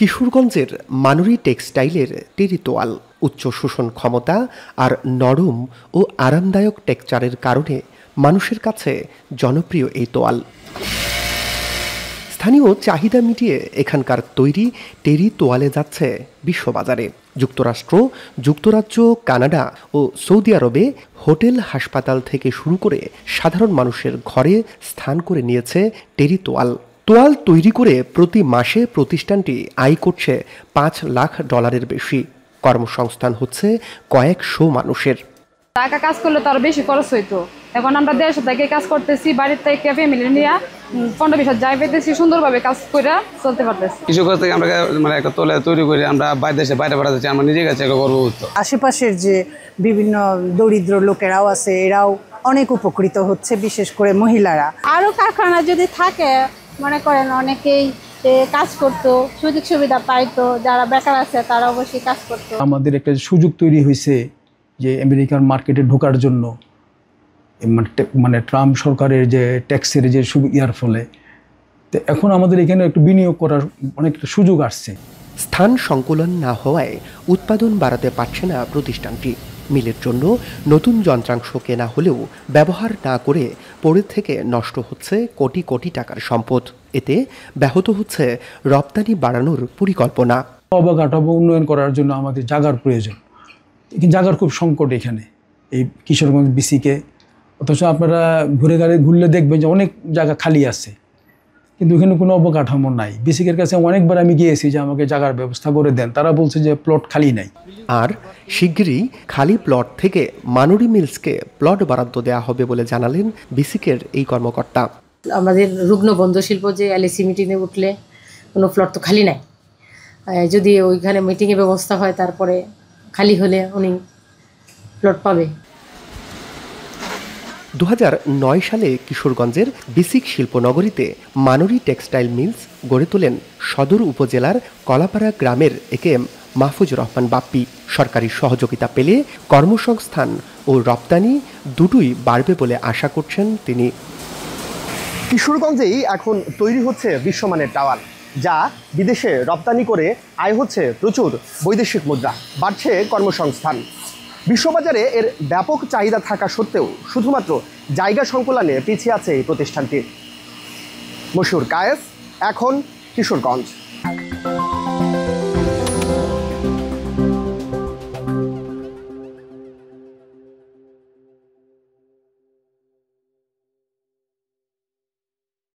কিশোরগঞ্জের মানুরি টেক্সটাইলের টেরি তোয়াল উচ্চ শোষণ ক্ষমতা আর নরম ও আরামদায়ক টেক্সচারের কারণে মানুষের কাছে জনপ্রিয় এই তোয়াল। স্থানীয় চাহিদা মিটিয়ে এখানকার তৈরি টেরি তোয়ালে যাচ্ছে বিশ্ববাজারে। যুক্তরাষ্ট্র, যুক্তরাজ্য, কানাডা ও সৌদি আরবে হোটেল, হাসপাতাল থেকে শুরু করে সাধারণ মানুষের ঘরে স্থান করে নিয়েছে টেরি তোয়াল। তোয়াল তৈরি করে প্রতি মাসে প্রতিষ্ঠানটি আয় করছে $5 লাখ বেশি। কর্মসংস্থান হচ্ছে কয়েকশো মানুষের। টাকা কাজ করলে তো আরো বেশি খরচ হইতো। এখন আমরা দেশে থেকে কাজ করতেছি, বাড়ির থেকে ফ্যামিলি নিয়ে 15-20 যাই পেতেছি, সুন্দরভাবে কাজ করে চলতে পারতেছি। কৃষক থেকে আমরা একটা তোলা তৈরি করে আমরা দেশে বাইরে পাঠাচ্ছি, আমরা নিজের কাছে গর্ববোধ। আশেপাশের যে বিভিন্ন দরিদ্র লোকেরাও আছে, এরাও অনেক উপকৃত হচ্ছে, বিশেষ করে মহিলারা। আরো কারখানা যদি থাকে, মনে করেন অনেকেই কাজ করতো, সুযোগ সুবিধা পাইতো, যারা বেকার আছে তারা অবশ্যই কাজ করতো। আমাদের একটা সুযোগ তৈরি হয়েছে যে আমেরিকার মার্কেটে ঢোকার জন্য, মানে ট্রাম্প সরকারের যে ট্যাক্সের যে সুবিধার ফলে তো এখন আমাদের এখানে একটু বিনিয়োগ করার অনেকটা সুযোগ আসছে। স্থান সংকুলন না হওয়ায় উৎপাদন বাড়াতে পারছে না প্রতিষ্ঠানটি। মিলের জন্য নতুন যন্ত্রাংশ কেনা হলেও ব্যবহার না করে পড়ে থেকে নষ্ট হচ্ছে কোটি কোটি টাকার সম্পদ। এতে ব্যাহত হচ্ছে রপ্তানি বাড়ানোর পরিকল্পনা। অবকাঠামো উন্নয়ন করার জন্য আমাদের জায়গার প্রয়োজন, জায়গার খুব সংকট এখানে এই কিশোরগঞ্জ বিসিকে। অথচ আপনারা ঘুরলে দেখবেন যে অনেক জায়গা খালি আছে, কিন্তু এখানে কোনো অবকাঠামো নাই। বিসিকের কাছে অনেকবার আমি গিয়েছি যে আমাকে জায়গার ব্যবস্থা করে দেন, তারা বলছে যে প্লট খালি নাই। আর শিগগিরই খালি প্লট থেকে মানুরি মিলসকে প্লট বরাদ্দ দেওয়া হবে বলে জানালেন বিসিকের এই কর্মকর্তা। আমাদের রুগ্ন বন্ধ শিল্প যে এলএসি মিটিংয়ে উঠলে কোনো প্লট তো খালি নাই, যদি ওইখানে মিটিংয়ের ব্যবস্থা হয় তারপরে খালি হলে উনি প্লট পাবে। 2009 সালে কিশোরগঞ্জের বিসিক শিল্পনগরীতে মানুরি টেক্সটাইল মিলস গড়ে তোলেন সদর উপজেলার কলাপাড়া গ্রামের একেএম মাহফুজুর রহমান বাপ্পি। সরকারি সহযোগিতা পেলে কর্মসংস্থান ও রপ্তানি দুটোই বাড়বে বলে আশা করছেন তিনি। কিশোরগঞ্জেই এখন তৈরি হচ্ছে বিশ্বমানের টাওয়াল, যা বিদেশে রপ্তানি করে আয় হচ্ছে প্রচুর বৈদেশিক মুদ্রা, বাড়ছে কর্মসংস্থান। বিশ্ববাজারে এর ব্যাপক চাহিদা থাকা সত্ত্বেও শুধুমাত্র জায়গা সংকুলানে পিছিয়ে আছে এই প্রতিষ্ঠানটি। মশিউর কায়েস, এখন কিশোরগঞ্জ।